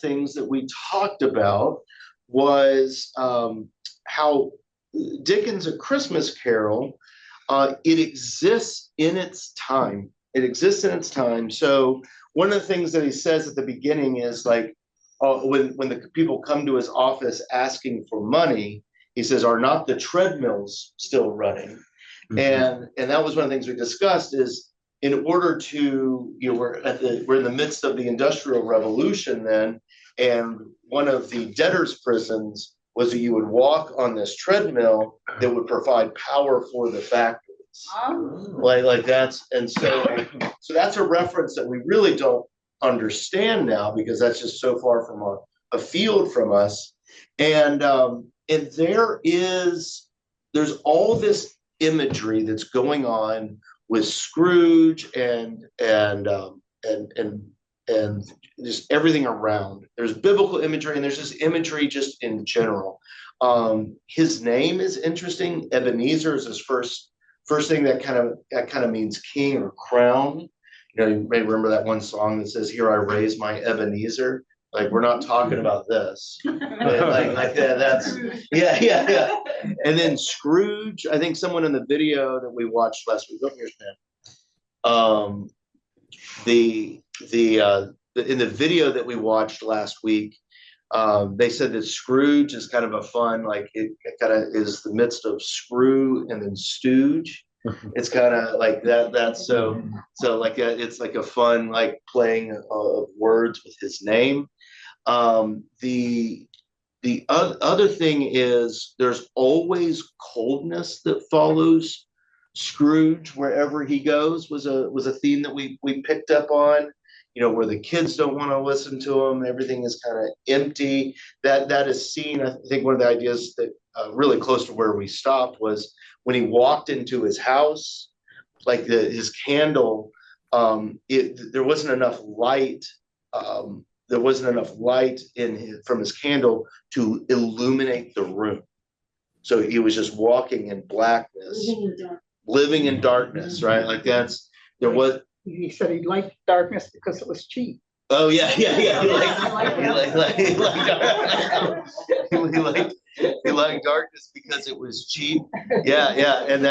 things that we talked about was how Dickens' A Christmas Carol, it exists in its time. It exists in its time. So one of the things that he says at the beginning is like, when the people come to his office asking for money, he says, "Are not the treadmills still running?" Mm-hmm. And that was one of the things we discussed is, in order to, we're in the midst of the Industrial Revolution then, and one of the debtors' prisons was that you would walk on this treadmill that would provide power for the factories. Oh. Like that's, and so that's a reference that we really don't understand now, because that's just so far from a field from us. And there's all this imagery that's going on with Scrooge and just everything around. There's biblical imagery, and there's just imagery just in general. His name is interesting. Ebenezer is his first thing that kind of means king or crown. You may remember that one song that says, "Here I raise my Ebenezer." Like, we're not talking about this. like that's yeah. And then Scrooge, I think someone in the video that we watched last week, here's Pam. In the video that we watched last week, they said that Scrooge is kind of a fun, like it kind of is the midst of Screw and then Stooge. It's kind of like that. That's so like it's like a fun, like playing of words with his name. The other thing is there's always coldness that follows Scrooge wherever he goes. Was a theme that we picked up on. Where the kids don't want to listen to him, everything is kind of empty. That is seen. I think one of the ideas that really close to where we stopped was when he walked into his house, like his candle, there wasn't enough light. There wasn't enough light from his candle to illuminate the room. So he was just walking in blackness, living in darkness, right? Like there was. He said he liked darkness because it was cheap. Oh yeah. He liked darkness because it was cheap. Yeah, and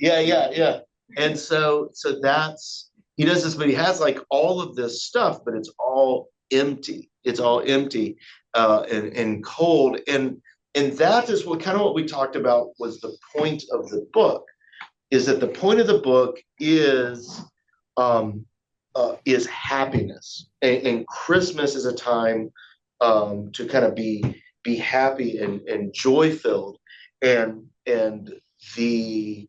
yeah. And so that's, he does this, but he has like all of this stuff, but it's all empty. It's all empty and cold. And that is what we talked about was the point of the book. Is that the point of the book is happiness, and Christmas is a time to kind of be happy and joy filled, and the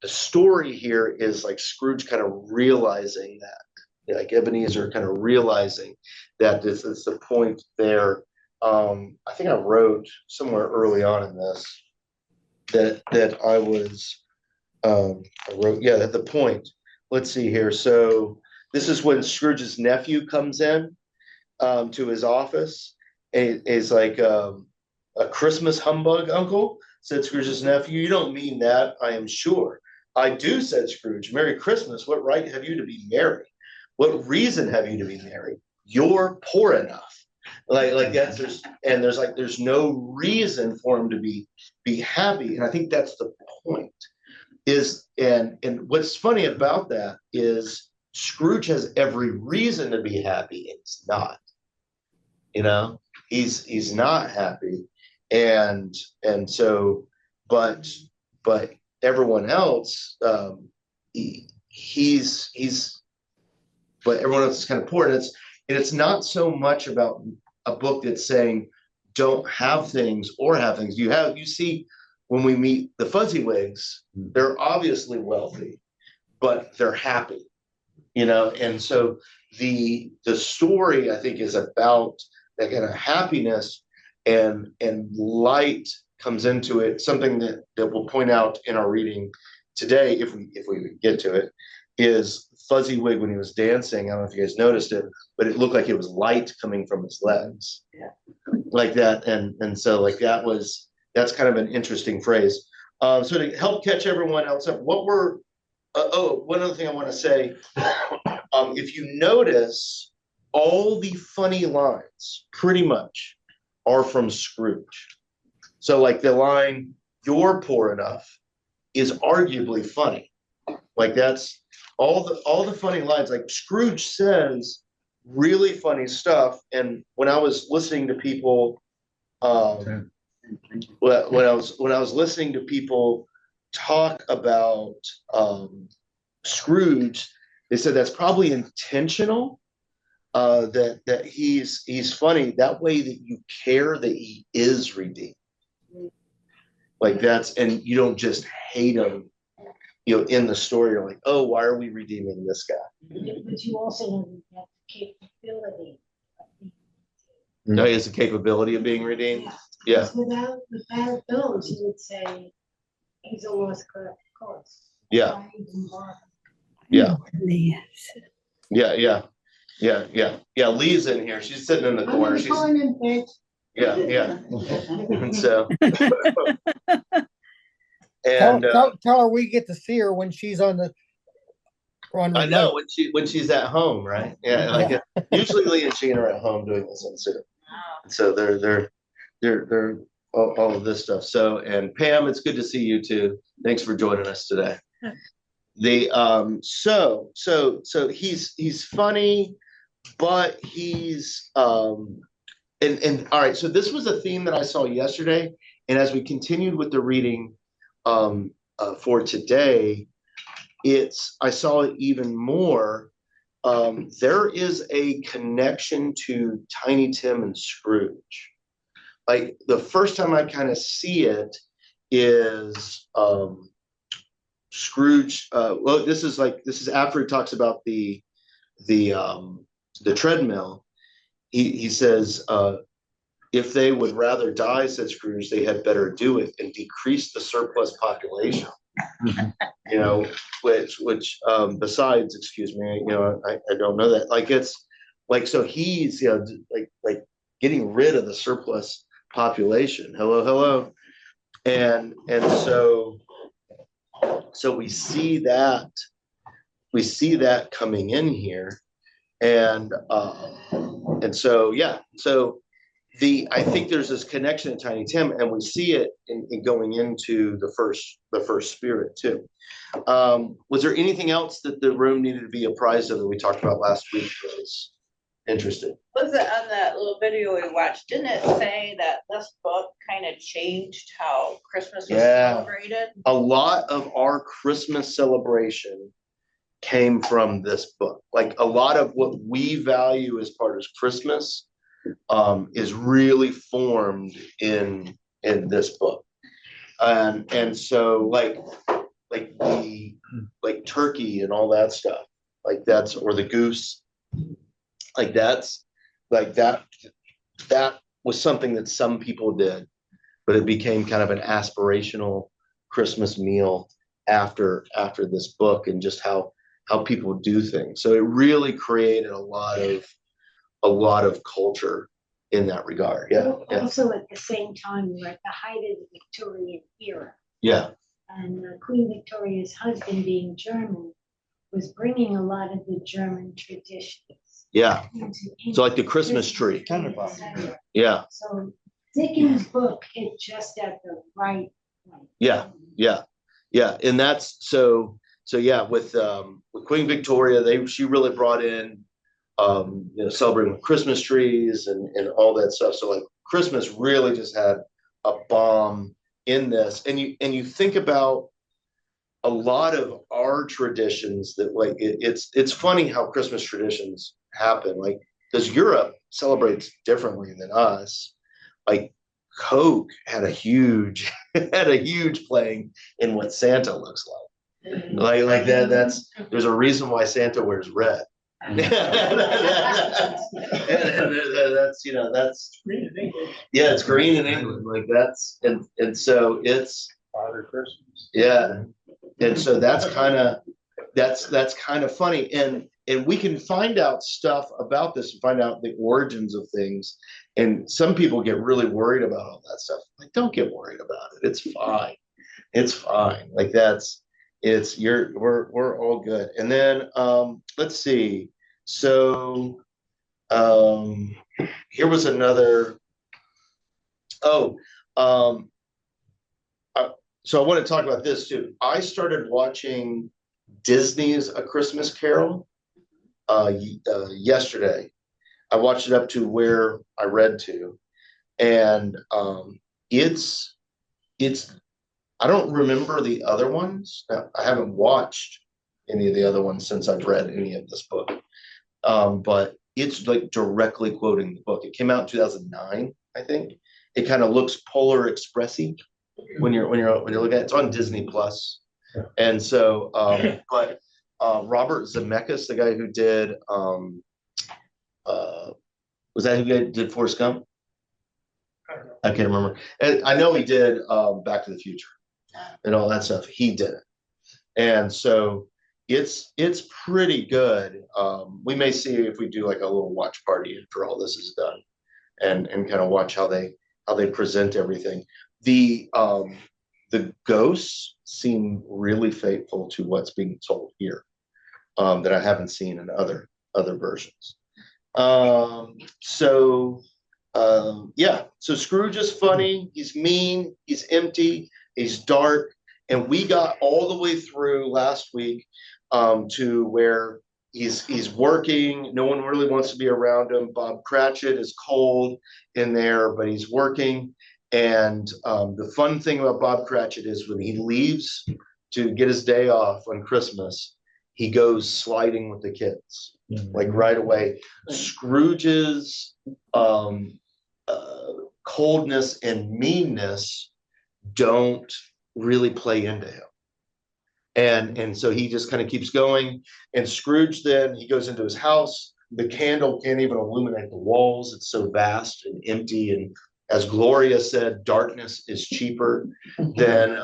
story here is like Scrooge kind of realizing that, like Ebenezer kind of realizing that this is the point there. I think I wrote somewhere early on in this that I was that the point. Let's see here. So this is when Scrooge's nephew comes in to his office. And he's like, "A Christmas humbug, uncle," said Scrooge's nephew. "You don't mean that, I am sure." "I do," said Scrooge. "Merry Christmas. What right have you to be merry? What reason have you to be merry? You're poor enough." Like that's there's no reason for him to be happy. And I think that's the point. And what's funny about that is Scrooge has every reason to be happy, and he's not. He's not happy, and so but everyone else, he's but everyone else is kind of poor, and it's not so much about a book that's saying don't have things or have things. You see. When we meet the Fuzzywigs, they're obviously wealthy, but they're happy, And so the story, I think, is about that kind of happiness, and light comes into it. Something that we'll point out in our reading today, if we get to it, is Fuzzywig when he was dancing. I don't know if you guys noticed it, but it looked like it was light coming from his legs, like that, and so like that's kind of an interesting phrase. So to help catch everyone else up, one other thing I want to say, if you notice all the funny lines pretty much are from Scrooge. So like the line, "You're poor enough," is arguably funny. Like that's all the funny lines. Like Scrooge says really funny stuff. And when I was listening to people, when I was listening to people talk about Scrooge, they said that's probably intentional. That he's funny that way, that you care that he is redeemed. Like that's, and you don't just hate him, in the story. You're like, oh, why are we redeeming this guy? But you also have the capability of being No, he has the capability of being redeemed. Yeah. Without those, you would say he's a lost cause. Yeah. Yeah. Yeah. Lee's in here. She's sitting in the corner. She's yeah. And so and tell her we get to see her when she's on the I know when she's at home, right? Yeah, like usually Lee and Gene are at home doing this on Zoom. So they're all of this stuff. So, and Pam, it's good to see you too. Thanks for joining us today. So he's funny, but he's and all right. So this was a theme that I saw yesterday, and as we continued with the reading for today, I saw it even more. There is a connection to Tiny Tim and Scrooge. Like the first time I kind of see it is Scrooge. Well, this is after he talks about the treadmill. He says, if they would rather die, said Scrooge, they had better do it and decrease the surplus population. Which besides, excuse me, I don't know that. Like it's like, so he's like getting rid of the surplus population. Hello. And so we see that coming in here. And so I think there's this connection in Tiny Tim, and we see it in going into the first spirit too. Was there anything else that the room needed to be apprised of that we talked about last week that was interesting? Was it on that little video we watched? Didn't it say that this book kind of changed how Christmas was celebrated? A lot of our Christmas celebration came from this book. Like a lot of what we value as part of Christmas is really formed in this book, and so like turkey and all that stuff, like that's, or the goose, like that's like that was something that some people did, but it became kind of an aspirational Christmas meal after this book, and just how people do things. So it really created a lot of culture in that regard. Also at the same time, we're at the height of the Victorian era. Yeah. And Queen Victoria's husband, being German, was bringing a lot of the German traditions. Yeah. So like the Christmas tree. Yeah. So Dicken's book hit just at the right point. Yeah. And that's so yeah, with Queen Victoria, she really brought in celebrating with Christmas trees and all that stuff. So like Christmas really just had a bomb in this. And you think about a lot of our traditions that like it's funny how Christmas traditions happen, like because Europe celebrates differently than us. Like Coke had a huge playing in what Santa looks like. Like that. There's a reason why Santa wears red. That's green in England. Yeah, it's green in England. Like that's and so it's Father Christmas. Yeah, and so that's kind of funny, and we can find out stuff about this and find out the origins of things. And some people get really worried about all that stuff. Like, don't get worried about it. It's fine. It's fine. Like we're all good. And then let's see. So Here was another. Oh, um, so I want to talk about this too. I started watching Disney's A Christmas Carol yesterday. I watched it up to where I read to, and it's it's. I don't remember the other ones. I haven't watched any of the other ones since I've read any of this book. But it's like directly quoting the book. It came out in 2009, I think. It kind of looks Polar Expressy when you're looking at it. It's on Disney Plus. And so, but Robert Zemeckis, the guy who did was that who did Forrest Gump? I can't remember. And I know he did Back to the Future and all that stuff. He did it. And so it's pretty good. We may see if we do like a little watch party after all this is done, and kind of watch how they present everything. The ghosts seem really faithful to what's being told here, that I haven't seen in other versions. Yeah, so Scrooge is funny. He's mean. He's empty. He's dark. And we got all the way through last week to where he's working. No one really wants to be around him. Bob Cratchit is cold in there, but he's working. And the fun thing about Bob Cratchit is when he leaves to get his day off on Christmas, he goes sliding with the kids, like right away. Scrooge's coldness and meanness don't really play into him. And so he just kind of keeps going. And Scrooge then, he goes into his house. The candle can't even illuminate the walls. It's so vast and empty. And as Gloria said, darkness is cheaper than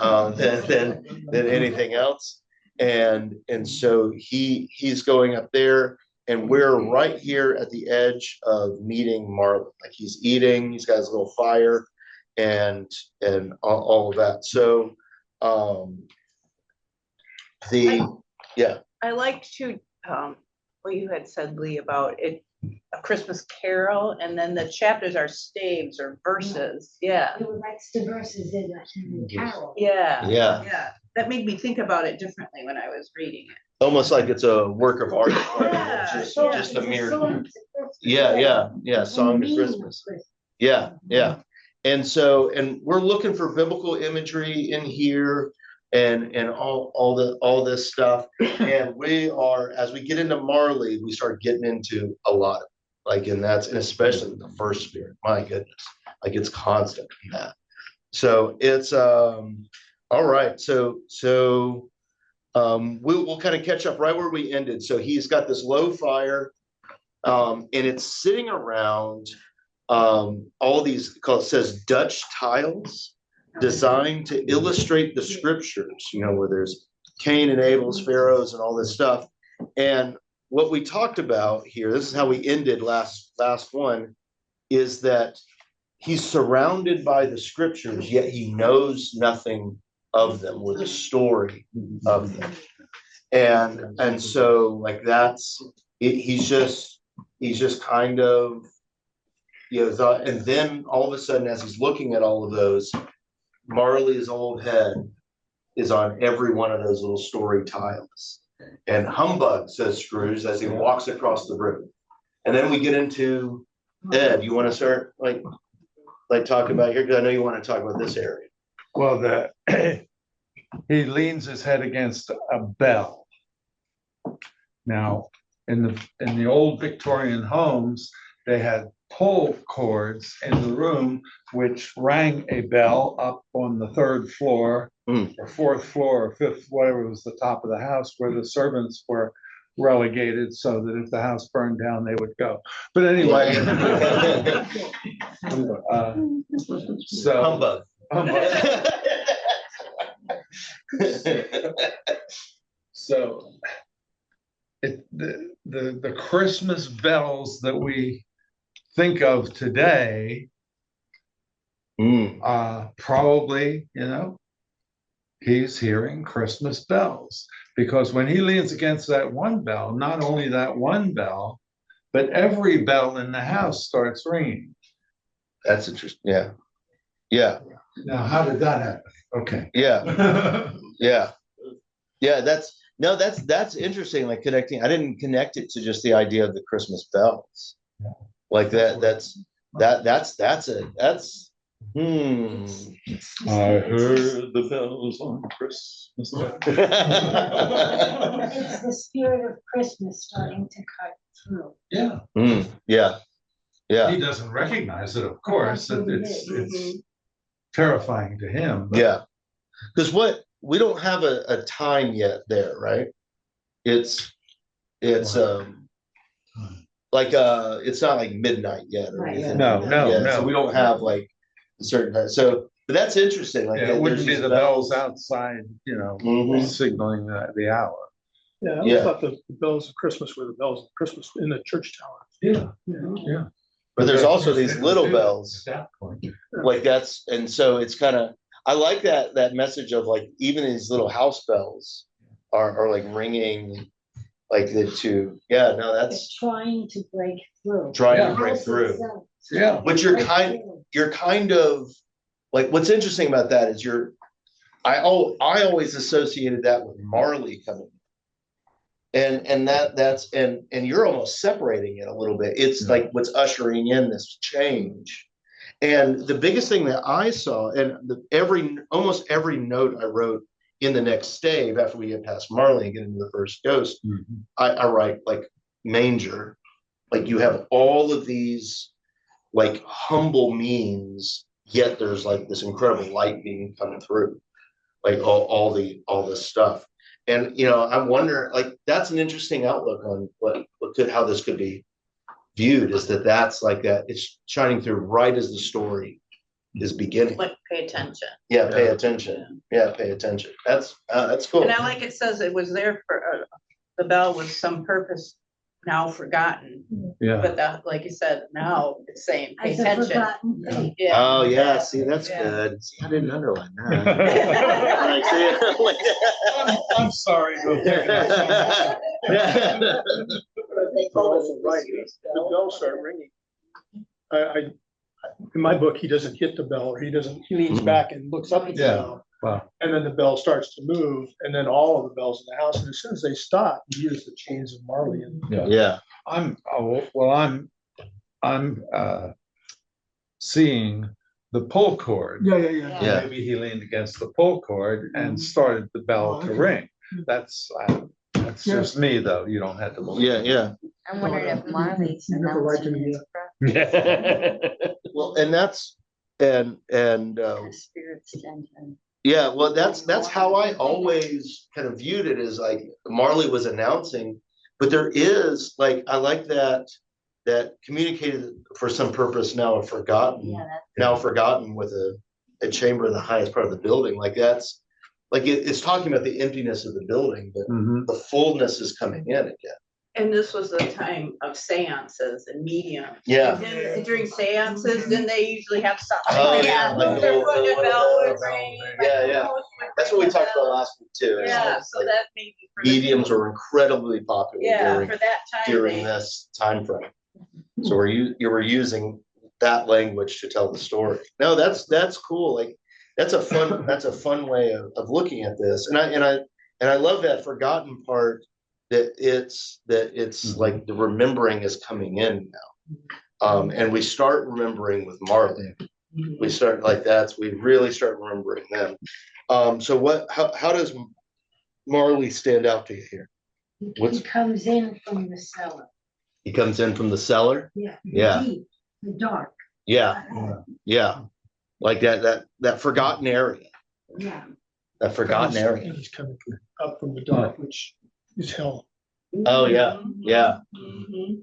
anything else. And so he's going up there, and we're right here at the edge of meeting Marley. Like he's eating, he's got his little fire, and all of that. So I liked to what you had said, Lee, about it, A Christmas Carol, and then the chapters are staves or verses. Yeah. It writes the verses in the carol. Yeah. That made me think about it differently when I was reading it. Almost like it's a work of art. Yeah, just a mere. Song to Christmas. Yeah. And so, and we're looking for biblical imagery in here, and all this stuff. And we are, as we get into Marley, we start getting into a lot of like, and especially the first spirit. My goodness, like it's constant in that. So it's all right. So we'll kind of catch up right where we ended. So he's got this low fire, and it's sitting around all these, it says Dutch tiles designed to illustrate the scriptures, where there's Cain and Abel's, Pharaoh's, and all this stuff. And what we talked about here, this is how we ended last one, is that he's surrounded by the scriptures, yet he knows nothing of them or the story of them. And so like he's just kind of, and then all of a sudden, as he's looking at all of those, Marley's old head is on every one of those little story tiles. And humbug, says Scrooge, as he walks across the room. And then we get into Ed. You want to start like talk about here? Because I know you want to talk about this area. Well, he leans his head against a bell. Now, in the old Victorian homes, they had pull cords in the room which rang a bell up on the third floor or fourth floor or fifth, whatever was the top of the house, where the servants were relegated, so that if the house burned down, they would go. But anyway, so Humbug. So the Christmas bells that we think of today, probably, he's hearing Christmas bells, because when he leans against that one bell, not only that one bell, but every bell in the house starts ringing. That's interesting. Yeah. Yeah. Now, how did that happen? Okay. Yeah. Yeah. Yeah. That's interesting. Like connecting. I didn't connect it to just the idea of the Christmas bells. Yeah. Like that. That's hmm. I heard the bells on Christmas. It's the spirit of Christmas starting to cut through. Yeah. Yeah. Yeah. He doesn't recognize it, of course. That's what it It's is. terrifying to him. But Yeah. Because we don't have a time yet there, right? It's like it's not like midnight yet or Right. anything. No, Yeah, so we don't have like a certain time. So but that's interesting. Like Yeah, it wouldn't be there's the these bells outside, Mhm. signaling the hour. Yeah, I Yeah. always thought the bells of Christmas were the bells of Christmas in the church tower. Yeah. Yeah. But there's also these little bells. At that point. Like that's and so it's kind of I like that message of like even these little house bells are like ringing like the two. Yeah, no, It's that's trying to break through. trying Yeah. to break House through. itself is Yeah. trying to But break through. you're kind of like what's interesting about that is I always associated that with Marley coming. And you're almost separating it a little bit. It's like what's ushering in this change. And the biggest thing that I saw, and almost every note I wrote in the next stave after we get past Marley and get into the first ghost, I write like manger. Like you have all of these like humble means, yet there's like this incredible light being coming through, like all this stuff. And I wonder, like that's an interesting outlook on how this could be viewed. Is that's like that? It's shining through right as the story is beginning. Like, pay attention. Yeah, pay attention. Yeah, pay attention. That's cool. And I like it says it was there for, the bell was some purpose now forgotten. Yeah. But like you said, now it's saying pay As a attention. forgotten thing. Yeah. Oh yeah, see that's Yeah. good. See, I didn't underline that. Like, see? I'm sorry. They also right. The bells start ringing. In my book, he doesn't hit the bell, or he leans back and looks up at the Yeah. bell. Wow. And then the bell starts to move, and then all of the bells in the house, and as soon as they stop, you use the chains of Marley. And Yeah. I'm seeing the pull cord. yeah. Yeah. Maybe he leaned against the pull cord and started the bell to ring. That's just me, though. You don't have to believe. Yeah. I'm wondering if Marley's You never lied to announcing me his Well, and that's and spirits and yeah, well, that's how I always kind of viewed it, as like Marley was announcing, but there is like I like that communicated for some purpose now forgotten with a chamber in the highest part of the building. Like that's like it's talking about the emptiness of the building, but the fullness is coming in again. And this was the time of seances and mediums. Yeah. And then during seances, then they usually have something. Oh, yeah, like Their the foot and little bell would bells. ring. Yeah. That's what we talked about last week too. is Yeah, it's so like that maybe. for the mediums people- were incredibly popular Yeah, during for that time. during this time frame. So you were using that language to tell the story. No, that's cool. Like that's a fun way of looking at this. And I love that forgotten part that it's like the remembering is coming in now. And we start remembering with Marley. We start like we really start remembering them. So how does Marley stand out to you here? He comes in from the cellar. He comes in from the cellar. Yeah. Yeah. Deep, the dark. Yeah. Like that forgotten area. Yeah. That forgotten area. And he's coming up from the dark, which is hell. Oh yeah. Yeah.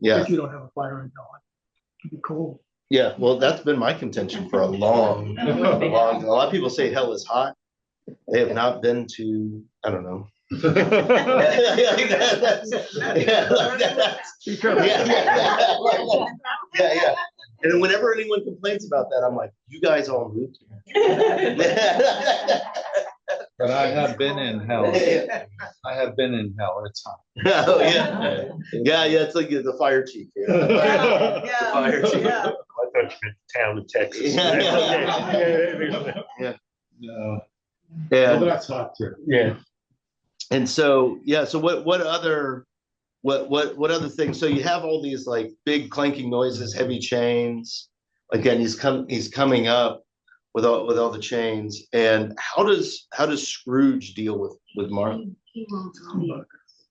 Yeah. If you don't have a fire in hell, it'd be cold. Yeah. Well, that's been my contention for a long. A lot of people say hell is hot. They have not been to. I don't know. Yeah. And whenever anyone complains about that, I'm like, you guys all moved here. But I have been in hell. I have been in hell. It's hot. Oh, yeah. Yeah, it's like the fire chief. Yeah. The fire chief. Yeah. I thought you meant town of Texas. Yeah. No, And that's hot too. Yeah. so what other things? So you have all these like big clanking noises, heavy chains. Again, he's coming up with all the chains. And how does Scrooge deal with Marley? He won't believe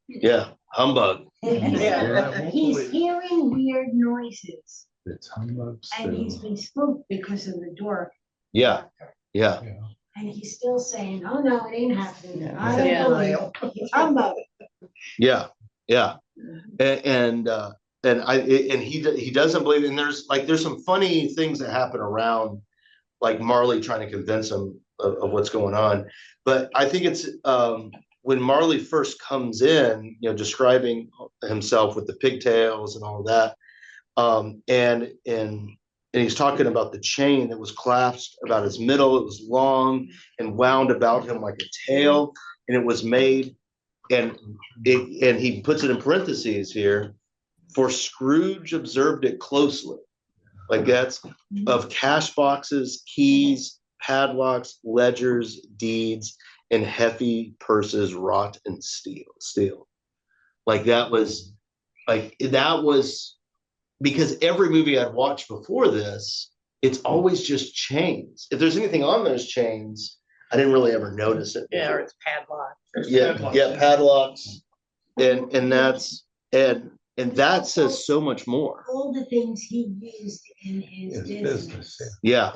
Yeah, humbug. it. He's hearing weird noises It's humbug and he's still. been spooked because of the door. Yeah. Yeah. And he's still saying, "Oh no, it ain't happening." Yeah. I don't believe it. It's humbug. Yeah, and he doesn't believe. And there's some funny things that happen around, like Marley trying to convince him of what's going on. But I think it's when Marley first comes in, describing himself with the pigtails and all of that, and he's talking about the chain that was clasped about his middle. It was long and wound about him like a tail, and it was made. And he puts it in parentheses here, for Scrooge observed it closely. Like that's of cash boxes, keys, padlocks, ledgers, deeds, and heavy purses wrought in steel. Like that was because every movie I'd watched before this, it's always just chains. If there's anything on those chains, I didn't really ever notice it. Yeah, or it's padlocked. Yeah, padlocks. And that says so much more. All the things he used in his business. Yeah.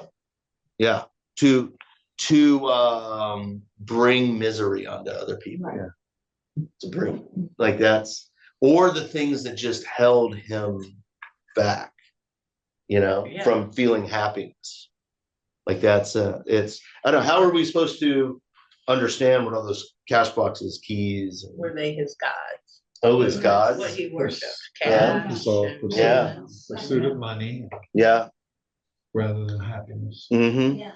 To bring misery onto other people. Yeah. To bring or the things that just held him back, from feeling happiness. Like that's it's, I don't know, how are we supposed to understand what all those cash boxes, keys? Were they his gods? Oh, his gods. What he worshipped. Yeah. Cash. Yeah. Pursuit of money Yeah. rather than happiness. Mm-hmm.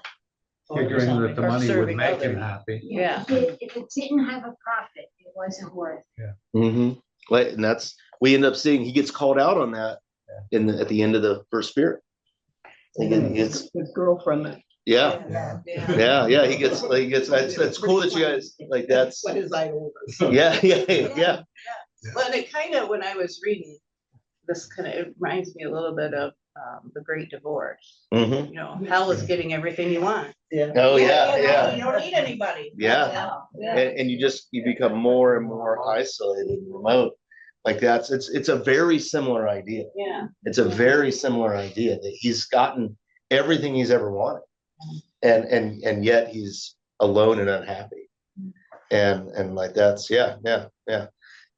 Figuring that the Or money would serving make him others. happy. Yeah. If it didn't have a profit, it wasn't worth it. Mm-hmm. And we end up seeing he gets called out on that at the end of the first spirit. His girlfriend. Yeah. He gets that's cool that you guys like that's What his idol was. yeah. Well, and it kind of, when I was reading this, it reminds me a little bit of the Great Divorce. Mm-hmm. Hell is getting everything you want. Oh You yeah. don't need anybody. Yeah. And you become more and more isolated and remote. Like it's a very similar idea. Yeah. It's a very similar idea that he's gotten everything he's ever wanted. And yet he's alone and unhappy. And like that's yeah.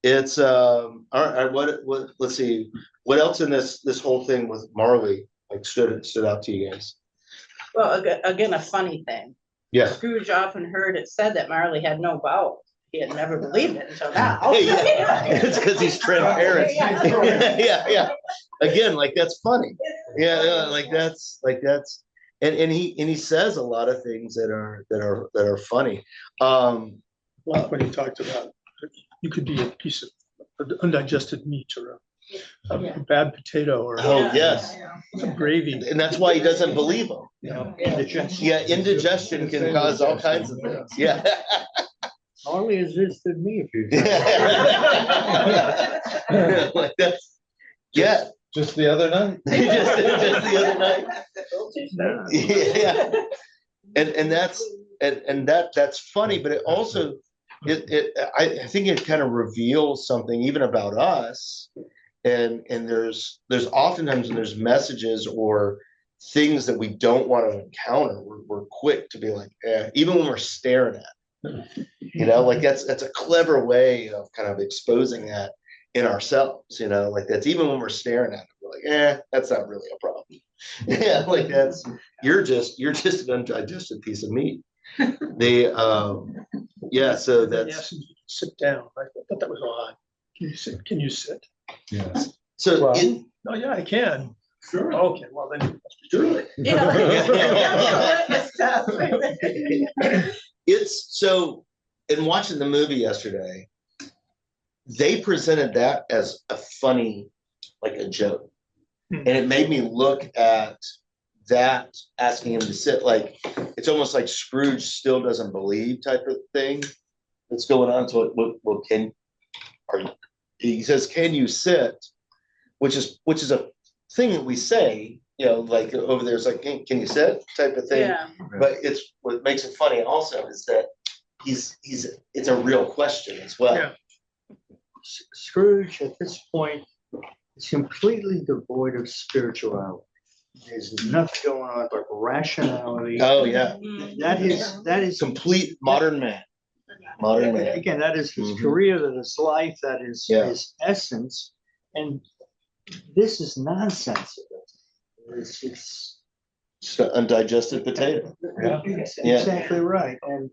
It's all right. What let's see. What else in this whole thing with Marley like stood out to you guys? Well, again, a funny thing. Yeah. Scrooge often heard it said that Marley had no bowels. He had never believed it until now. Yeah. It's because he's transparent. Yeah. Again, like that's funny. Yeah, like that's and he says a lot of things that are funny. Like when he talked about you could be a piece of undigested meat or a bad potato or Oh yes. some gravy. And that's why he doesn't believe him. Indigestion. Yeah, indigestion can cause all kinds of things. Yeah. Marley has visited me a few Like that's Just the other night. just the other night. Yeah. And that's funny, but it also I think it kind of reveals something even about us. And there's oftentimes when there's messages or things that we don't want to encounter, we're quick to be like, even when we're staring at it. Like that's a clever way of kind of exposing that in ourselves, like that's even when we're staring at it, we're like, that's not really a problem. Yeah, like that's you're just an undigested piece of meat. So that's Yes, sit down. I thought that was odd. Can you sit? Yes. so Well, Oh yeah, I can. Sure. Okay, well then. it, It's so in watching the movie yesterday, they presented that as a funny, like a joke. And it made me look at that, asking him to sit, like it's almost like Scrooge still doesn't believe type of thing that's going on. So, well, he says, "Can you sit?" Which is a thing that we say, like over there, it's like, can you sit type of thing. Yeah. But it's what makes it funny also is that it's a real question as well. Yeah. Scrooge at this point is completely devoid of spirituality. There's nothing going on but rationality. Oh yeah, That is complete modern man. Modern man. Again, that is his Mhm. career, that is life, that is his essence. And this is nonsensical. It's Just an undigested potato. Yeah. exactly right. And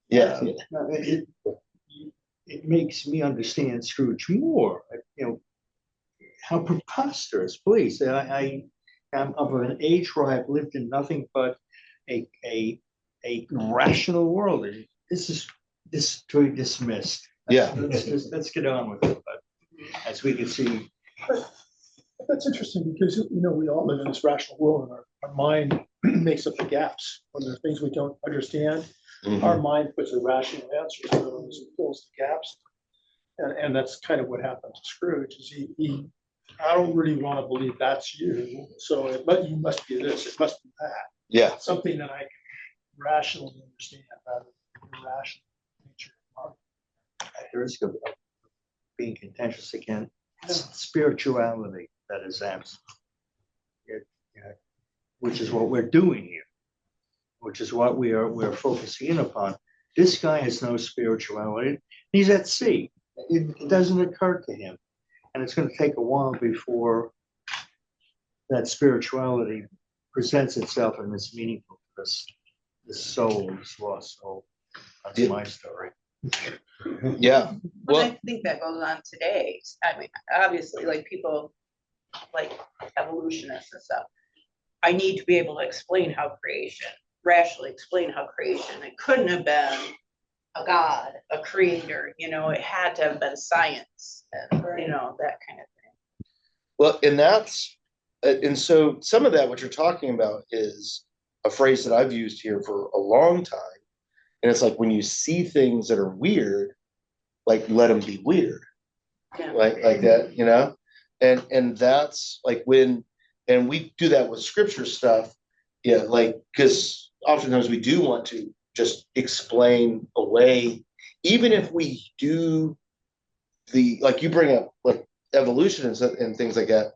Yeah. no, it makes me understand Scrooge more. How preposterous, please. I'm of an age where I've lived in nothing but a rational world. This is to be dismissed. Yeah. Let's get on with it. But as we can see, That's interesting because, we all live in this rational world and our mind makes up the gaps. When there are things we don't understand, Mhm. our mind puts a rational answer to those and fills the gaps. And that's kind of what happened to Scrooge is he I don't really want to believe that's you. So, but you must be this, it must be that. Yeah. Something that I can rationally understand rather than irrational nature. at the risk of being contentious again, spirituality that is absent. Which is what we're doing here, which is what we're focusing in upon. This guy has no spirituality. He's at sea. It doesn't occur to him. And it's going to take a while before that spirituality presents itself and is meaningful to this soul, this lost soul. That's my story. Yeah. But Well, I think that goes on today. I mean, obviously, like people, like evolutionists and stuff. I need to be able to explain how rationally explain how creation, it couldn't have been a God, a creator, it had to have been science and, that kind of thing. well, and so some of that, what you're talking about is a phrase that I've used here for a long time. And it's like when you see things that are weird, like let them be weird, Yeah. like that, and that's like and we do that with scripture stuff. Yeah. Like, because oftentimes we do want to just explain away, even if we do like you bring up like evolution and things like that,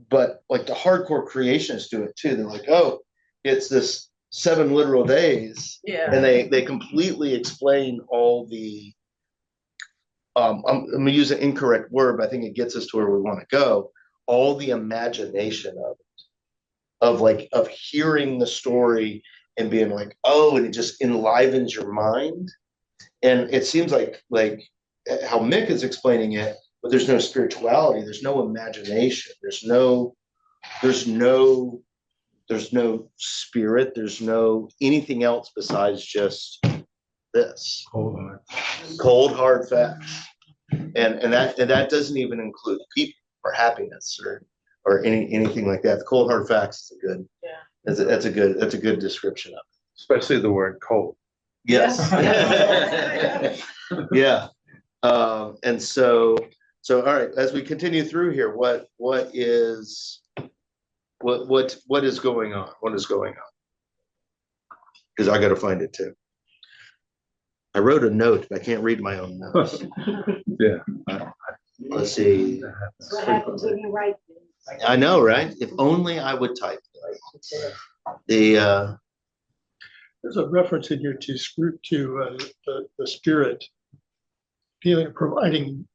but like the hardcore creationists do it too. They're like, oh, it's this 7 literal days. Yeah. And they completely explain all the I'm gonna use an incorrect word, but I think it gets us to where we want to go. All the imagination of it, of hearing the story and being like, oh, and it just enlivens your mind. And it seems like how Mick is explaining it, but there's no spirituality, there's no imagination, there's no spirit, there's no anything else besides just this cold hard facts. And that doesn't even include people or happiness or anything like that. The cold hard facts is that's a good description of it. Especially the word cold. Yes. Yeah. And so all right, as we continue through here, what is going on? What is going on? Because I got to find it too. I wrote a note, but I can't read my own notes. Yeah. Let's see. What happens when you write things? I know, right? If only I would type. The There's a reference in here to the spirit providing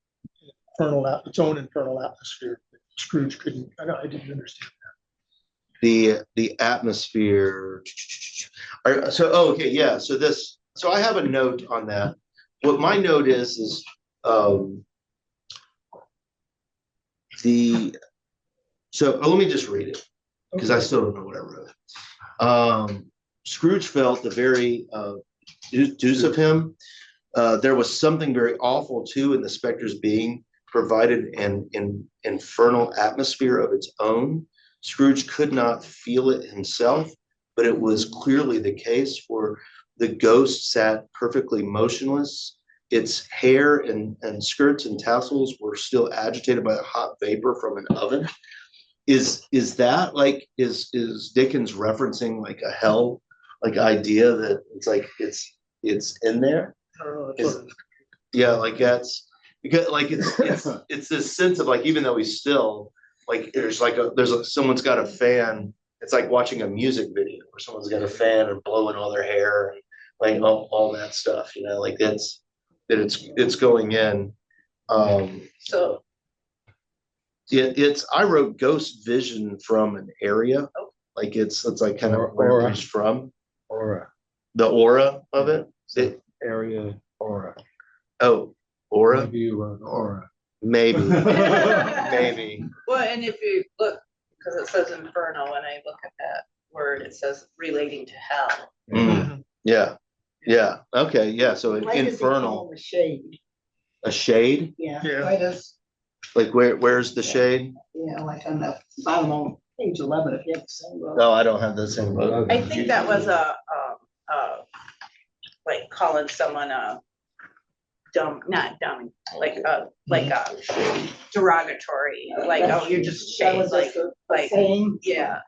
its own internal atmosphere. Scrooge couldn't. I didn't understand the atmosphere. Okay, yeah. So I have a note on that. What my note is let me just read it because I still don't know what I wrote. Scrooge felt the very deuce of him. There was something very awful too in the specter's being provided an infernal atmosphere of its own. Scrooge could not feel it himself, but it was clearly the case, for the ghost sat perfectly motionless. Its hair and skirts and tassels were still agitated by the hot vapor from an oven. Is that like is Dickens referencing like a hell like idea that it's like it's in there? Yeah, like that's because like it's this sense of like, even though he's still like someone's got a fan. It's like watching a music video where someone's got a fan and blowing all their hair and like all that stuff, like it's going in. So, I wrote ghost vision from an area. Like it's like kind of where he's from. Aura. The aura of it. Area aura. Oh, aura. Maybe you wrote aura. Maybe. Maybe. well, and if you look, because it says infernal, when I look at that word, it says relating to hell. Yeah. Yeah. Okay. Yeah. So Why does it infernal. call it a shade? A shade. Yeah. Yeah. Why does, Like where's the shade? like on the bottom of page 11, if you have the same row. No, I don't have the same book. I think that was like calling someone a dumb, not dumb, like a derogatory, like, oh, you're just That shade, was like, just a like, saying. yeah,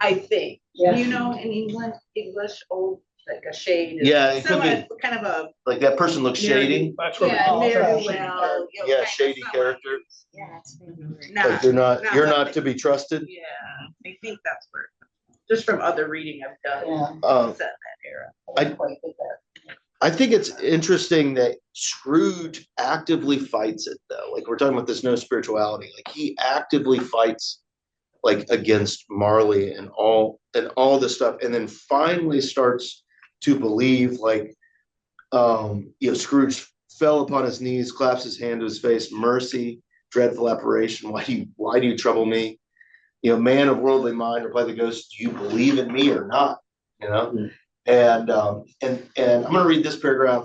I think. Yeah. You know, in English, old, like a shade. Yeah, it could be Somewhat kind of a, like that person looks shady. That's what we yeah, call it. ne'er do shady well. Yeah, shady character. Yeah, it's maybe. Like you're not to be trusted. Yeah, I think that's where, just from other reading I've done, Yeah. it's at that era. I didn't quite get that. I think it's interesting that Scrooge actively fights it though. Like we're talking about this no spirituality. Like he actively fights like against Marley and all this stuff, and then finally starts to believe like Scrooge fell upon his knees, claps his hand to his face, mercy, dreadful apparition, why do you trouble me? Man of worldly mind, replied the ghost, do you believe in me or not? And I'm going to read this paragraph.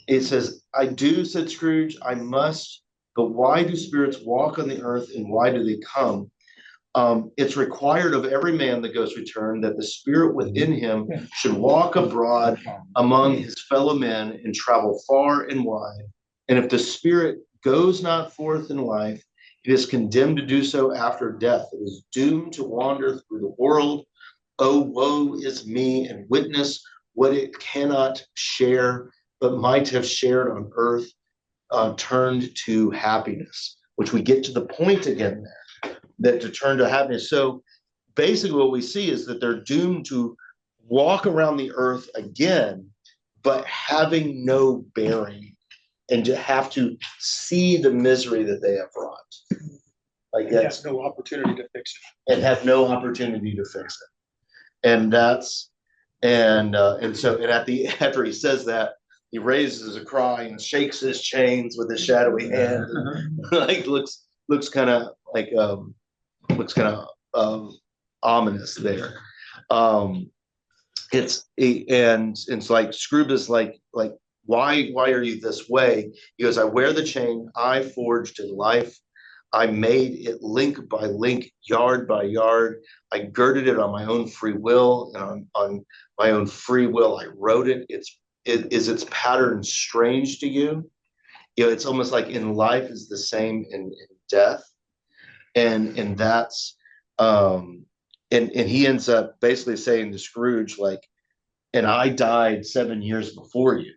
It says, I do, said Scrooge, I must, but why do spirits walk on the earth and why do they come? It's required of every man, the ghost returned, that the spirit within him should walk abroad among his fellow men and travel far and wide. And if the spirit goes not forth in life, it is condemned to do so after death. It is doomed to wander through the world. Oh, woe is me, and witness what it cannot share, but might have shared on earth, turned to happiness, which we get to the point again there, that to turn to happiness. So basically what we see is that they're doomed to walk around the earth again, but having no bearing, and to have to see the misery that they have wrought. Like He has no opportunity to fix it. and have no opportunity to fix it. And that's after he says that, he raises a cry and shakes his chains with his shadowy hand. Like looks kind of ominous there. It's like Scrooge is like why are you this way? He goes, I wear the chain I forged in life. I made it link by link, yard by yard. I girded it on my own free will, and on my own free will, I wrote it. Is its pattern strange to you? It's almost like in life is the same in death, and that's and he ends up basically saying to Scrooge, like, and I died 7 years before you.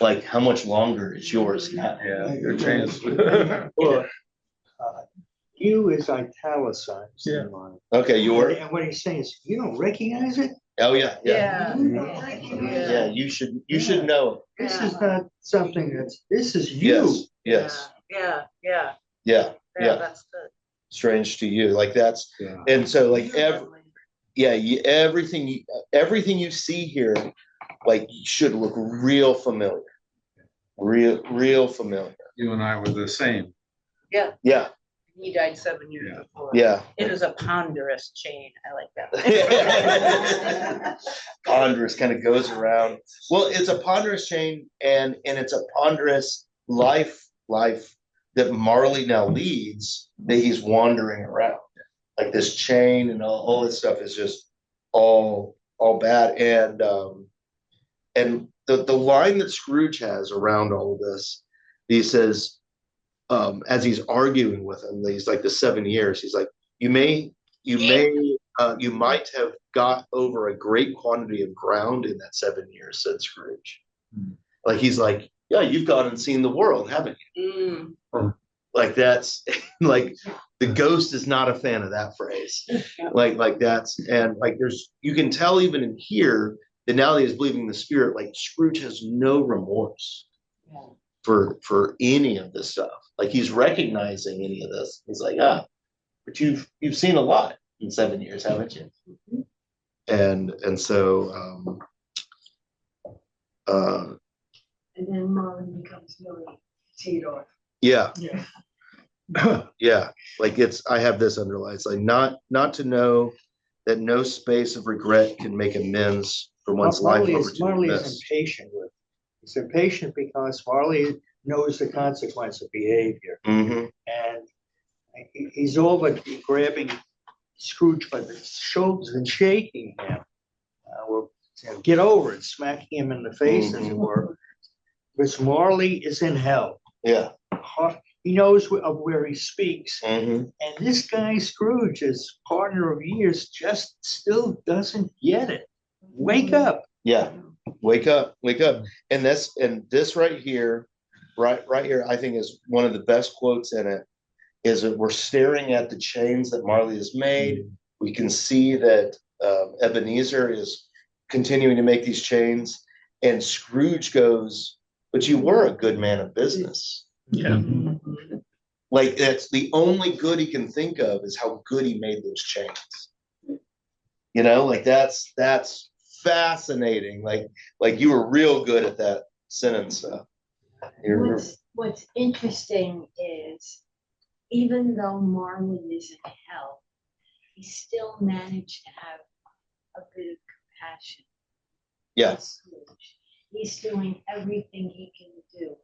Like, how much longer is yours now? Yeah, your chance. Well, you is italicized Yeah. in mine. Okay, And what he's saying is, you don't recognize it? oh yeah. Yeah. You should know it. This is not something this is you. Yes. Yeah, Yeah. that's good. Strange to you. Like that's, Yeah. and so like everything you see here, like should look real familiar. Real familiar. You and I were the same. Yeah. He died 7 years before. Yeah. It is a ponderous chain. I like that. Ponderous kind of goes around. Well, it's a ponderous chain, and it's a ponderous life that Marley now leads, that he's wandering around. Like this chain and all this stuff is just all bad. And the line that Scrooge has around all of this, he says, as he's arguing with him, he's like the 7 years, he's like, you might have got over a great quantity of ground in that 7 years, said Scrooge. Like, he's like, yeah, you've gone and seen the world, haven't you? Like, that's like, the ghost is not a fan of that phrase. Like that's, and like, you can tell even in here that now that he's believing the spirit, like Scrooge has no remorse for any of this stuff. Like, he's recognizing any of this. He's like, but you've seen a lot in 7 years, haven't you? And so And then Marley becomes really Theodore. yeah. Yeah. Yeah, like I have this underlined. It's like not to know that no space of regret can make amends for one's life Marley is impatient with. He's impatient because Marley knows the consequence of behavior, and he's all but grabbing Scrooge by the shoulders and shaking him. Get over it, smacking him in the face, as it were. Because Marley is in hell. Yeah. He knows where he speaks. And this guy, Scrooge, his partner of years, just still doesn't get it. Wake up. Yeah. Wake up. And this right here, I think is one of the best quotes in it, is that we're staring at the chains that Marley has made. We can see that Ebenezer is continuing to make these chains. And Scrooge goes, but you were a good man of business. Yeah. Like, that's the only good he can think of, is how good he made those chains. You know, like that's fascinating. Like you were real good at that sentence stuff. What's interesting is, even though Marley is in hell, he still managed to have a bit of compassion. Yes. He's doing everything he can do.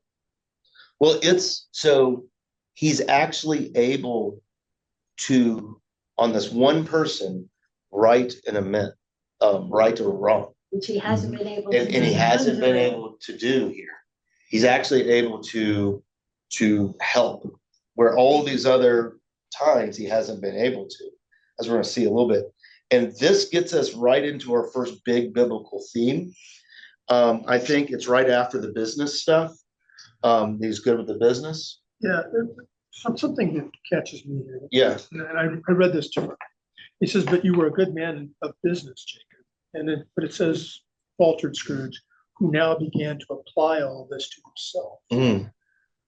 Well, so he's actually able to, on this one person, right and amend, right or wrong. Which he hasn't been able to do. And he hasn't been able to do here. He's actually able to help, where all these other times he hasn't been able to, as we're going to see a little bit. And this gets us right into our first big biblical theme. I think it's right after the business stuff. He's good with the business. Yeah, something that catches me here. Yeah. And I read this to her. He says, but you were a good man of business, Jacob. But it says, faltered Scrooge, who now began to apply all this to himself.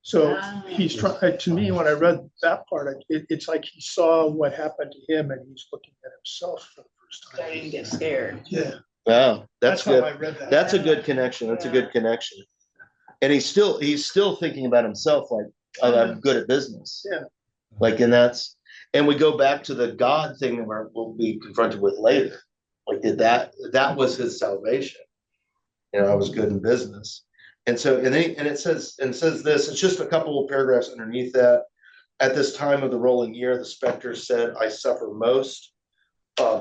So he's trying, to me, when I read that part, it's like he saw what happened to him and he's looking at himself for the first time. Starting to get scared. Yeah. Wow, that's how good. I read that. That's a good connection. That's a good connection. And he's still thinking about himself, like, I'm good at business. Yeah. Like, and we go back to the God thing where we'll be confronted with later. Like, that was his salvation. You know, I was good in business. And so, and it says this, it's just a couple of paragraphs underneath that. At this time of the rolling year, the specter said, I suffer most. So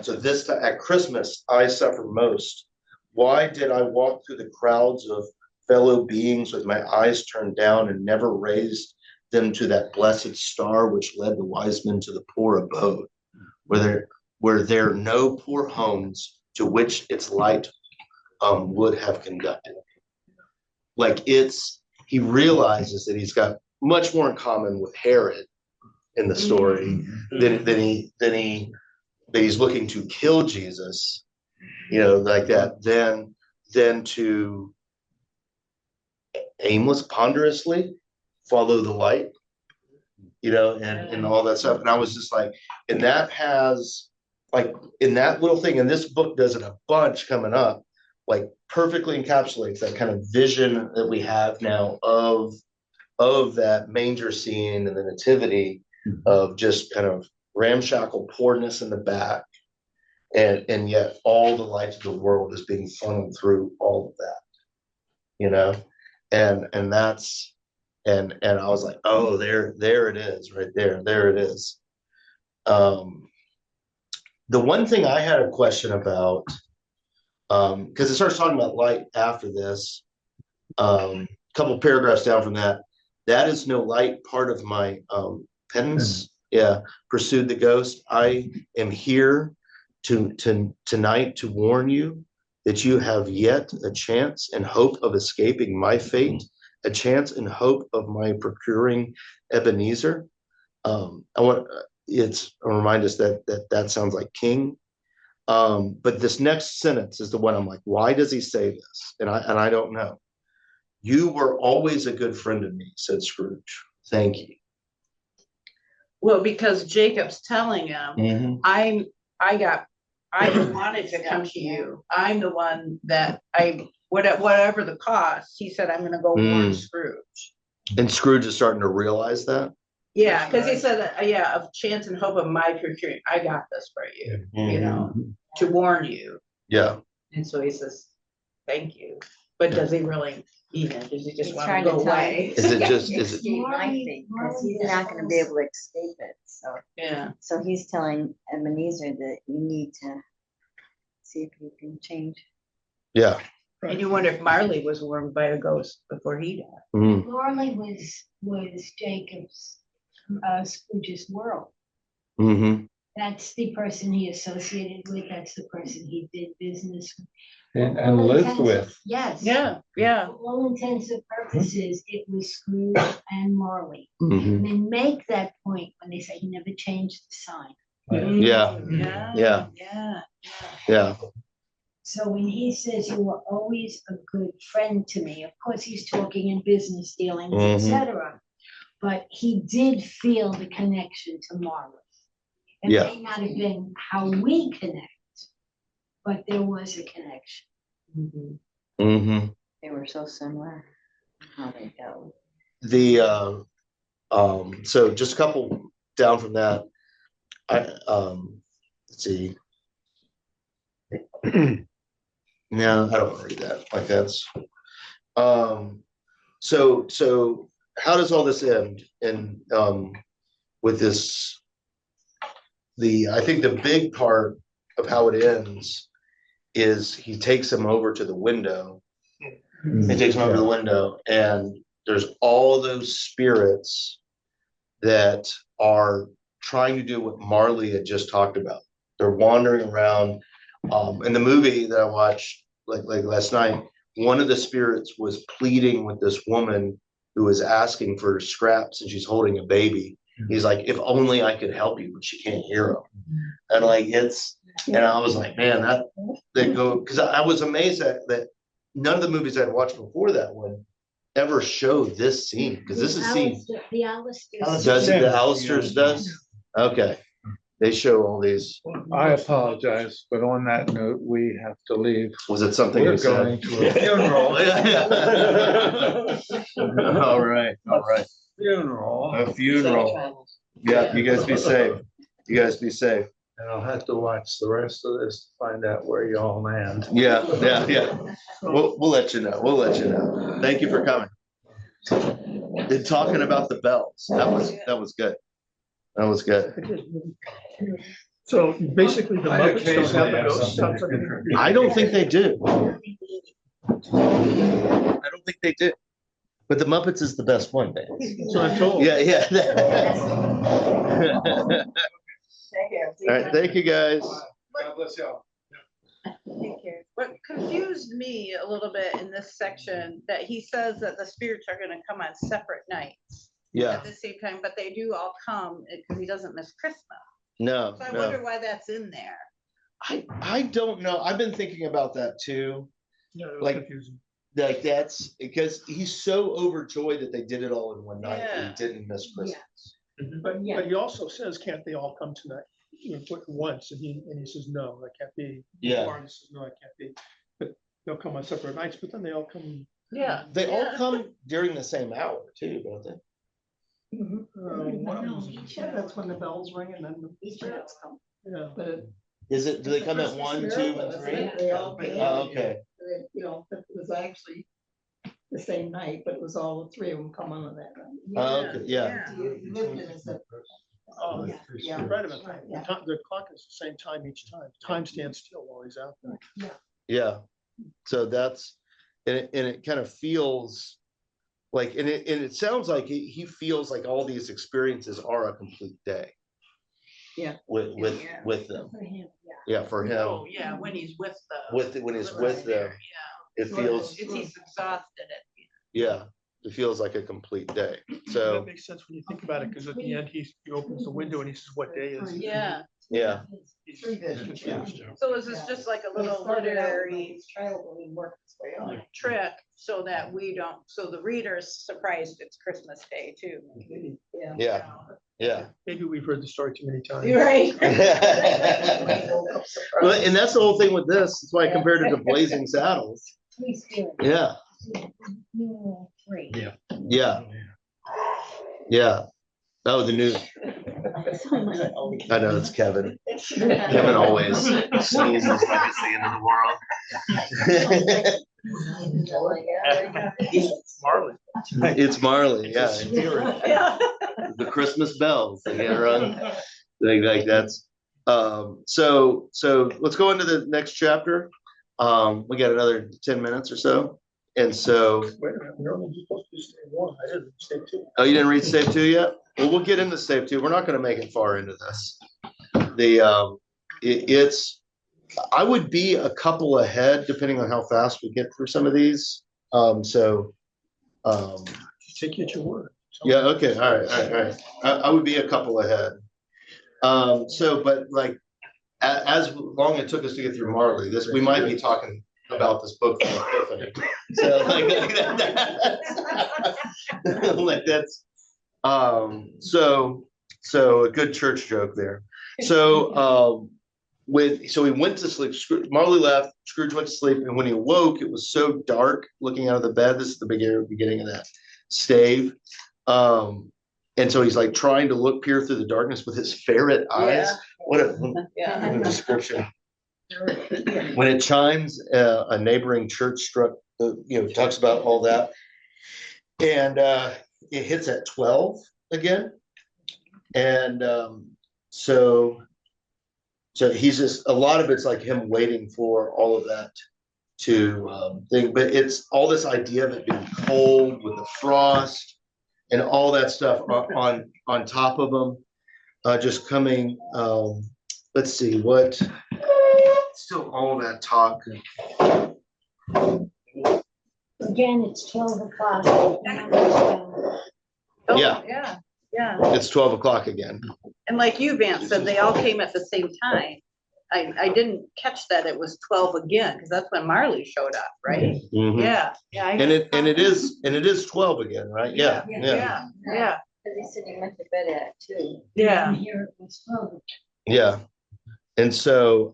at Christmas, I suffer most. Why did I walk through the crowds of fellow beings with my eyes turned down and never raised them to that blessed star which led the wise men to the poor abode, where there are no poor homes to which its light would have conducted? Like, he realizes that he's got much more in common with Herod in the story that he's looking to kill Jesus, you know, like that, than to ponderously follow the light, you know, and all that stuff. And I was just like, and that has, like, in that little thing, and this book does it a bunch coming up, like, perfectly encapsulates that kind of vision that we have now of that manger scene and the nativity, of just kind of ramshackle poorness in the back. And yet all the light of the world is being funneled through all of that, you know? And that's, and I was like, oh, there it is right there it is. The one thing I had a question about, because it starts talking about light after this, couple paragraphs down from that, that is no light part of my penance. Yeah, pursued the ghost. I am here tonight to warn you that you have yet a chance and hope of escaping my fate, a chance and hope of my procuring Ebenezer. I want it's remind us that sounds like king. But this next sentence is the one I'm like, why does he say this? And I don't know. You were always a good friend to me, said Scrooge. Thank you. Well, because Jacob's telling him, I wanted to come to you. I'm the one that whatever the cost, he said, I'm gonna go warn Scrooge. And Scrooge is starting to realize that. Yeah, because he said, yeah, of chance and hope of my procuring, I got this for you, you know, to warn you. Yeah. And so he says, thank you. But does he really mean it? Does he just He's want to trying go to tell away? Is it just, is it, Escape my fate, because he's not gonna be able to escape it, so. Yeah. So he's telling Ebenezer that you need to see if you can change. yeah. And you wonder if Marley was warned by a ghost before he died. Marley was Jacob's, Scrooge's world. That's the person he associated with, that's the person he did business with. And lived with. Yes. Yeah, yeah. For all intents and purposes, it was Scrooge and Marley. Mm-hmm. And they make that point when they say he never changed the sign. Yeah. Yeah. Yeah. Yeah. Yeah. So when he says you were always a good friend to me, of course he's talking in business dealings, etc. But he did feel the connection to Marley. It may not have been how we connect, but there was a connection. They were so similar. How they go. So just a couple down from that. Let's see. No, I don't want to read that. Like that's so how does all this end? And with this, I think the big part of how it ends is he takes him over to the window. He takes him over to the window, and there's all those spirits that are trying to do what Marley had just talked about. They're wandering around. In the movie that I watched like last night, one of the spirits was pleading with this woman who was asking for scraps, and she's holding a baby. He's like, if only I could help you, but she can't hear him. And like and I was like, man, because I was amazed that none of the movies I'd watched before that one ever showed this scene, because this is scene. The Alistair. Does it? The Alistair's does? Okay. They show all these. I apologize, but on that note, we have to leave. Was it something We're you said? going to a funeral. All right. Funeral. A funeral. Yeah, you guys be safe. You guys be safe. And I'll have to watch the rest of this to find out where you all land. Yeah. We'll let you know. Thank you for coming. And talking about the bells. That was good. That was good. So basically the Muppets don't have the ghost. I don't think they do. But the Muppets is the best one, man. So I'm told. Yeah. All right, thank you guys. God bless y'all. Take care. What confused me a little bit in this section, that he says that the spirits are gonna come on separate nights Yeah. at the same time, but they do all come because he doesn't miss Christmas. No. So I wonder why that's in there. I don't know. I've been thinking about that too. Yeah, it was Like- confusing. Like that's because he's so overjoyed that they did it all in one night that Yeah. he didn't miss Christmas. But he also says, can't they all come tonight? Once, and he says, no, that can't be. Yeah. Warren says, no, that can't be. But they'll come on separate nights, but then they all come. Yeah. They all come during the same hour too, don't they? One of them Each Yeah, that's when the bells ring and then the Each spirits come. Yeah. But it- Is it, do they it's a come at Christmas 1, 2, miracle, and isn't 3? it? They all came. Oh, okay. You know, it was actually the same night, but it was all the three of them come on that night. Oh, okay, yeah. You lived it as a, Oh, Yeah, yeah. incredible. Yeah. The clock is the same time each time. Time stands still while he's out there. Yeah. So that's, and it kind of feels like, and it sounds like he feels like all these experiences are a complete day. Yeah. With Yeah. with them. For him, Yeah, for him. Oh, yeah, when he's with the. When he's with them, Yeah, it feels, he's exhausted at yeah, it feels like a complete day. That So, makes sense when you think about it, because at the end, he opens the window and he says, what day is it? yeah. yeah, He's Three visions, confused. So is this just like a They little started out with literary this child and he worked his way up. trick so that we don't, so the reader's surprised it's Christmas Day too. Yeah. yeah, yeah. Maybe we've heard the story too many times. You're right. Well, and that's the whole thing with this. That's why I compared it to Blazing Saddles. Please do it. Yeah, You three. Yeah. yeah, yeah. Oh, the new, I know, it's Kevin. Kevin always sneezes like it's the end of the world. Marley. It's Marley, yeah. Yeah. The Christmas bells they get rung. Like that's so let's go into the next chapter. We got another 10 minutes or so. And so Wait a minute, we're only supposed to do Stave1. I didn't Stave2. oh, you didn't read Stave 2 yet? Well, we'll get into Stave 2. We're not going to make it far into this. The it's I would be a couple ahead depending on how fast we get through some of these. So Just take you at your word. yeah, okay, all right. I would be a couple ahead. So, but like, as long it took us to get through Marley, this, we might be talking about this book from Epiphany. So like that's, so a good church joke there. So, so he went to sleep, Marley left, Scrooge went to sleep, and when he awoke, it was so dark looking out of the bed. This is the beginning of that stave. And so he's like trying to peer through the darkness with his ferret eyes. Yeah. What a description. When it chimes, a neighboring church struck, talks about all that. And it hits at 12 again. And so he's just, a lot of it's like him waiting for all of that to thing, but it's all this idea of it being cold with the frost and all that stuff on top of them, just coming. Let's see what. Still all that talk. Again, it's 12 o'clock. Oh, Yeah. Yeah. It's 12 o'clock again. And like you, Vance, said, they all came at the same time. I didn't catch that it was 12 again, because that's when Marley showed up, right? Mhm. Yeah. And it is 12 again, right? Yeah. Yeah. Because he said he went to bed at 2. Yeah. And here it was 12. Yeah. And so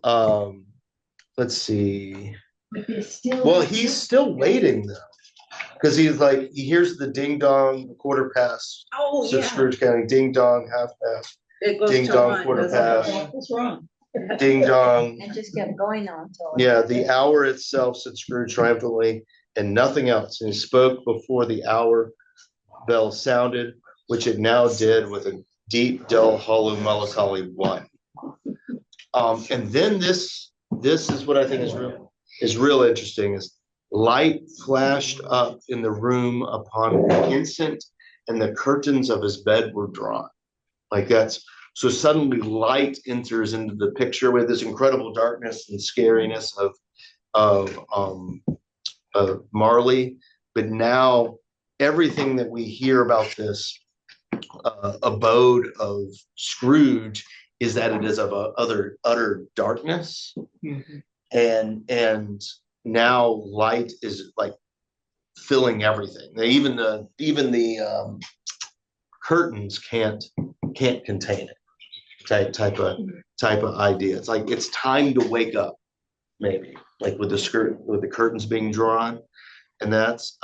let's see. But there's still. Well, he's still waiting though. Because he's like, he hears the ding dong, quarter past. Oh, So yeah. Scrooge County, ding dong, half past, It goes ding to dong, one, quarter doesn't it? past, What's wrong? ding dong. And just kept going on till. Yeah, the hour itself, said Scrooge triumphantly, and nothing else. And he spoke before the hour bell sounded, which it now did with a deep, dull, hollow, melancholy one. And then this is what I think is real interesting, is light flashed up in the room upon the instant, and the curtains of his bed were drawn. Like that's, so suddenly light enters into the picture with this incredible darkness and scariness of Marley. But now everything that we hear about this abode of Scrooge is that it is of a utter darkness. Mhm. And now light is like filling everything. Even the curtains can't contain it. Type of idea. It's like it's time to wake up, maybe, like with the curtains being drawn. And that's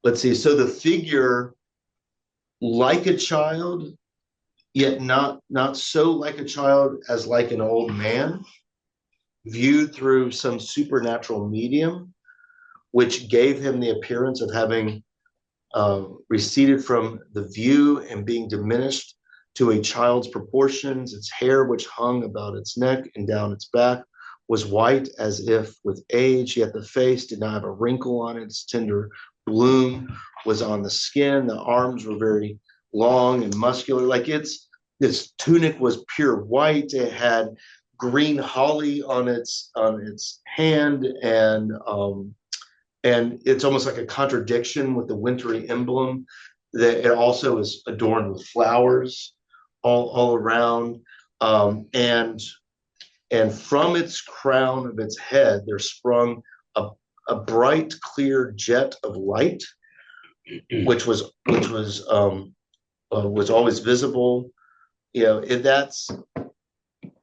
let's see. So the figure like a child, yet not so like a child as like an old man, viewed through some supernatural medium, which gave him the appearance of having receded from the view and being diminished to a child's proportions. Its hair, which hung about its neck and down its back, was white as if with age, yet the face did not have a wrinkle on it. Its tender bloom was on the skin. The arms were very long and muscular. Like its tunic was pure white. It had green holly on its hand, and it's almost like a contradiction with the wintry emblem that it also is adorned with flowers all around, and from its crown of its head there sprung a bright clear jet of light, which was always visible. That's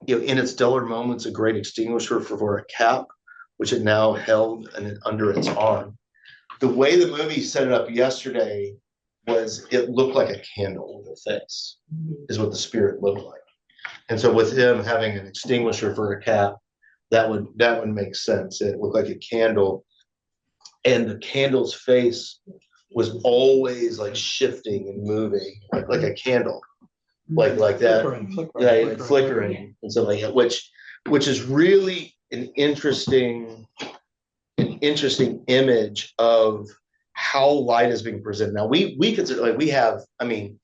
in its duller moments a great extinguisher for a cap, which it now held under its arm. The way the movie set it up yesterday was it looked like a candle with a face, is what the spirit looked like. And so with him having an extinguisher for a cap, that would make sense. It looked like a candle, and the candle's face was always like shifting and moving, like a candle, like that, flickering and stuff like that, which is really an interesting image of how light is being presented. Now we consider, like, we have, I mean,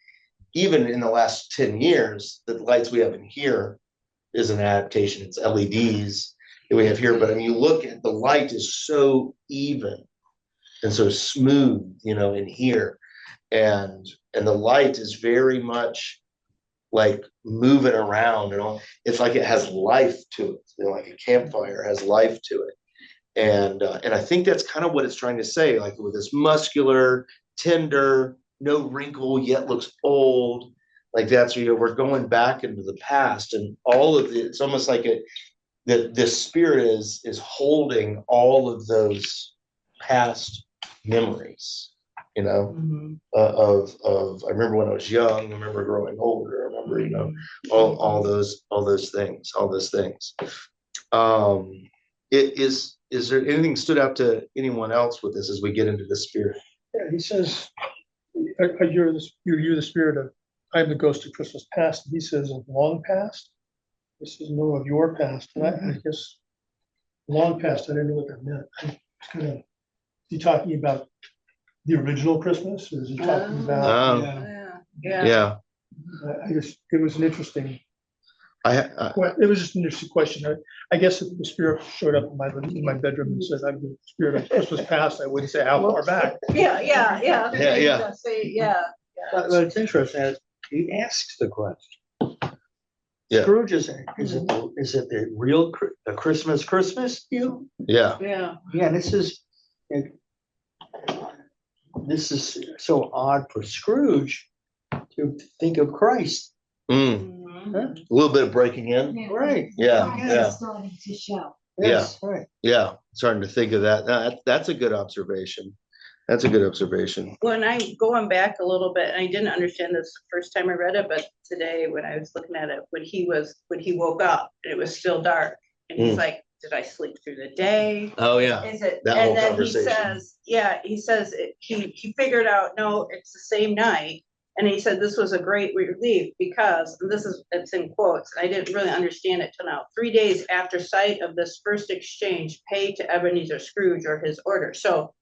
even in the last 10 years, the lights we have in here is an adaptation. It's LEDs that we have here, but I mean, you look at the light is so even and so smooth, in here, and the light is very much like moving around, it's like it has life to it, like a campfire has life to it. And I think that's kind of what it's trying to say, like with this muscular, tender, no wrinkle, yet looks old. Like that's where we're going back into the past, and all of it. It's almost like this spirit is holding all of those past memories, of I remember when I was young. I remember growing older. I remember, all those things. Is there anything stood out to anyone else with this as we get into the spirit? Yeah, he says, you're the spirit of, I am the ghost of Christmas past. He says of long past. This is no of your past. And I guess long past, I didn't know what that meant. Is he talking about the original Christmas, or is he talking about? Yeah. I guess it was an interesting. It was just an interesting question. I guess if the spirit showed up in my bedroom and said, "I'm the spirit of Christmas past," I wouldn't say how far back. Yeah. But it's interesting. He asks the question. Yeah. Scrooge is it the real Christmas deal? Yeah. Yeah. This is so odd for Scrooge to think of Christ. A little bit of breaking in. Right. Yeah. Starting to show. Yes, right. Yeah. Starting to think of that. That's a good observation. When I'm going back a little bit, and I didn't understand this the first time I read it, but today when I was looking at it, when he woke up and it was still dark, and he's like, "Did I sleep through the day? Oh yeah. Is it?" That and whole then conversation. he says he figured out, no, it's the same night. And he said this was a great relief because, and it's in quotes, I didn't really understand it till now. 3 days after sight of this first exchange, pay to Ebenezer Scrooge or his order. So,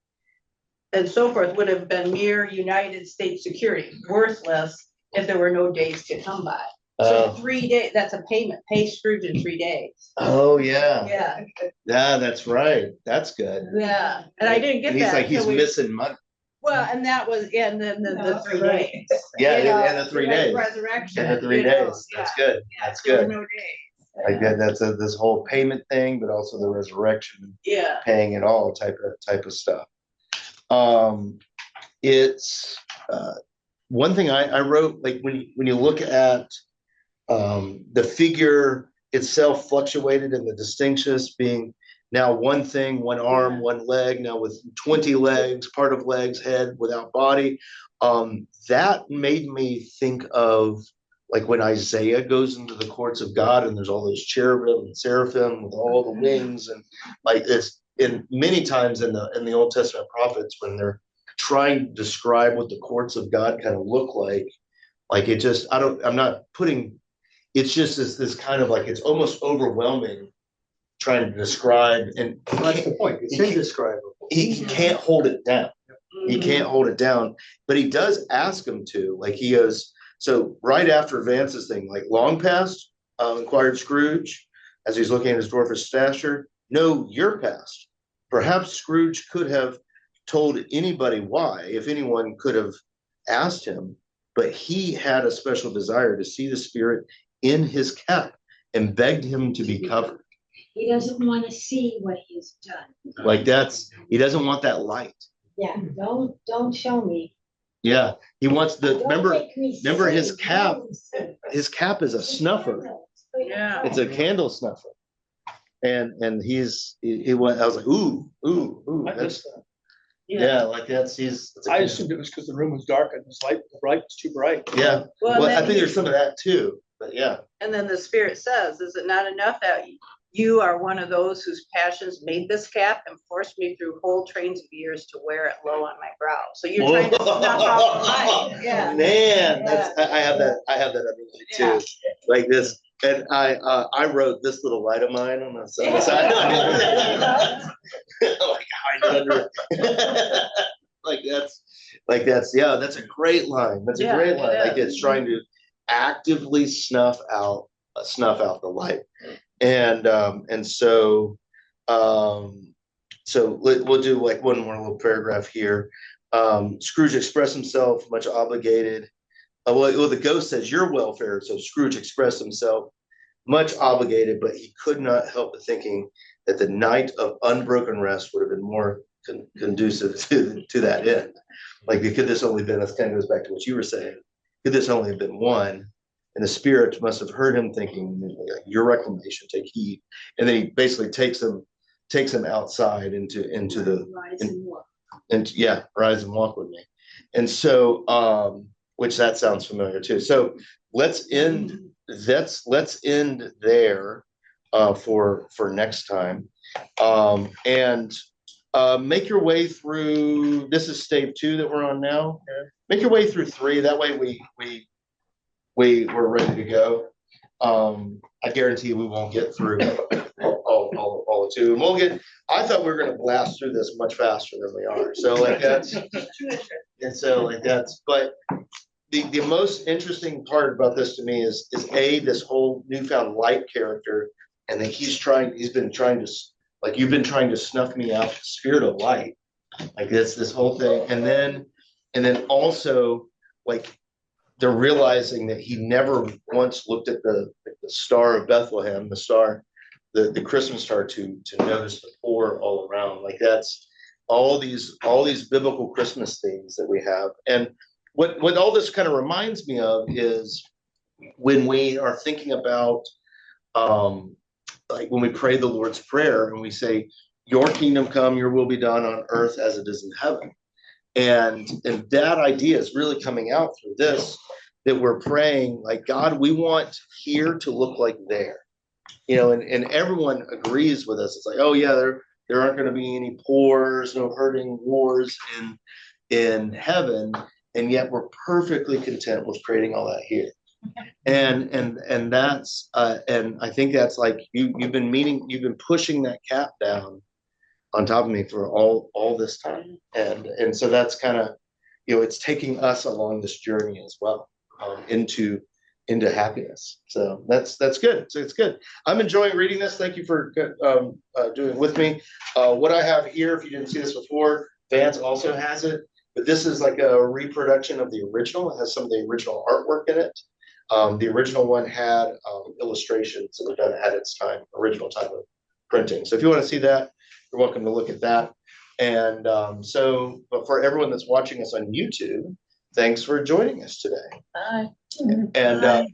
and so forth would have been mere United States security, worthless if there were no days to come by. So 3 days, that's a payment. Pay Scrooge in 3 days. Oh yeah. Yeah, that's right. That's good. Yeah, and I didn't get and he's that. Like he's missing money. Well, and that was, and then the 3 days. Yeah, and the 3 days. Resurrection. And the 3 days. That's good. That's good. No days. Like that's this whole payment thing, but also the resurrection. Yeah. Paying it all type of stuff. It's one thing I wrote, like when you look at the figure itself fluctuated in the distinctions being now one thing, one arm, one leg, now with 20 legs, part of legs, head without body. That made me think of like when Isaiah goes into the courts of God and there's all those cherubim and seraphim with all the wings, and like it's in many times in the Old Testament prophets when they're trying to describe what the courts of God kind of look like it just I'm not putting, it's just this kind of like it's almost overwhelming trying to describe, and That's the point. It's indescribable. he can't hold it down. He can't hold it down, but he does ask him to. Like he goes, so right after Vance's thing, like long past, inquired Scrooge as he's looking at his dwarfish stature. No, you're past. Perhaps Scrooge could have told anybody why, if anyone could have asked him, but he had a special desire to see the spirit in his cap and begged him to be covered. He doesn't want to see what he's done. Like he doesn't want that light. Yeah, don't show me. Yeah, he wants the Don't remember make me his see. cap. Don't see. His cap is a snuffer. Yeah. It's a candle snuffer, and he went. I was like, ooh, I that's missed that. yeah, like that's I assumed it was because the room was dark and the light was too bright. yeah. Well, Well, then I think there's some of that too, but yeah, And then the Spirit says, is it not enough that you are one of those whose passions made this cap and forced me through whole trains of years to wear it low on my brow? So you're trying to snuff out the light. Yeah. Man, that's I have that underlined too, Yeah. like this. And I wrote this little light of mine on the side. Like hide under it. like that's yeah, that's a great line. That's a Yeah, great line. it Like is. it's trying to actively snuff out the light. And so we'll do like one more little paragraph here. Scrooge expressed himself much obligated. Well, the ghost says your welfare. So Scrooge expressed himself much obligated, but he could not help but thinking that the night of unbroken rest would have been more conducive to that end. Like, could this only been, this kind of goes back to what you were saying, could this only have been one? And the spirit must have heard him thinking, your reclamation, take heed. And then he basically takes him outside into the, Rise and walk. and yeah, rise and walk with me. And so, which that sounds familiar too. So let's end there for next time. And make your way through, this is Stave1 that we're on now. Make your way through 3. That way we're ready to go. I guarantee you we won't get through all of 2. And I thought we were gonna blast through this much faster than we are. So like that's, and so like that's, but the most interesting part about this to me is this whole newfound light character, and that he's been trying to, like, you've been trying to snuff me out, spirit of light, like this whole thing. And then also like they're realizing that he never once looked at the star of Bethlehem, the Christmas star, to notice the poor all around. Like that's all these biblical Christmas themes that we have. And what all this kind of reminds me of is when we are thinking about like when we pray the Lord's Prayer and we say, your kingdom come, your will be done on earth as it is in heaven. And that idea is really coming out through this, that we're praying like, God, we want here to look like there, and everyone agrees with us. It's like, oh yeah, there aren't going to be any poors, no hurting, wars in heaven. And yet we're perfectly content with creating all that here. And that's and I think that's like you've been pushing that cap down on top of me for all this time. And so that's kind of, it's taking us along this journey as well, into happiness. So that's good. So it's good. I'm enjoying reading this. Thank you for doing it with me. What I have here, if you didn't see this before, Vance also has it. But this is like a reproduction of the original. It has some of the original artwork in it. The original one had illustrations that were done at its time, original time of printing. So if you want to see that, you're welcome to look at that. And but for everyone that's watching us on YouTube, thanks for joining us today. Bye. And Bye.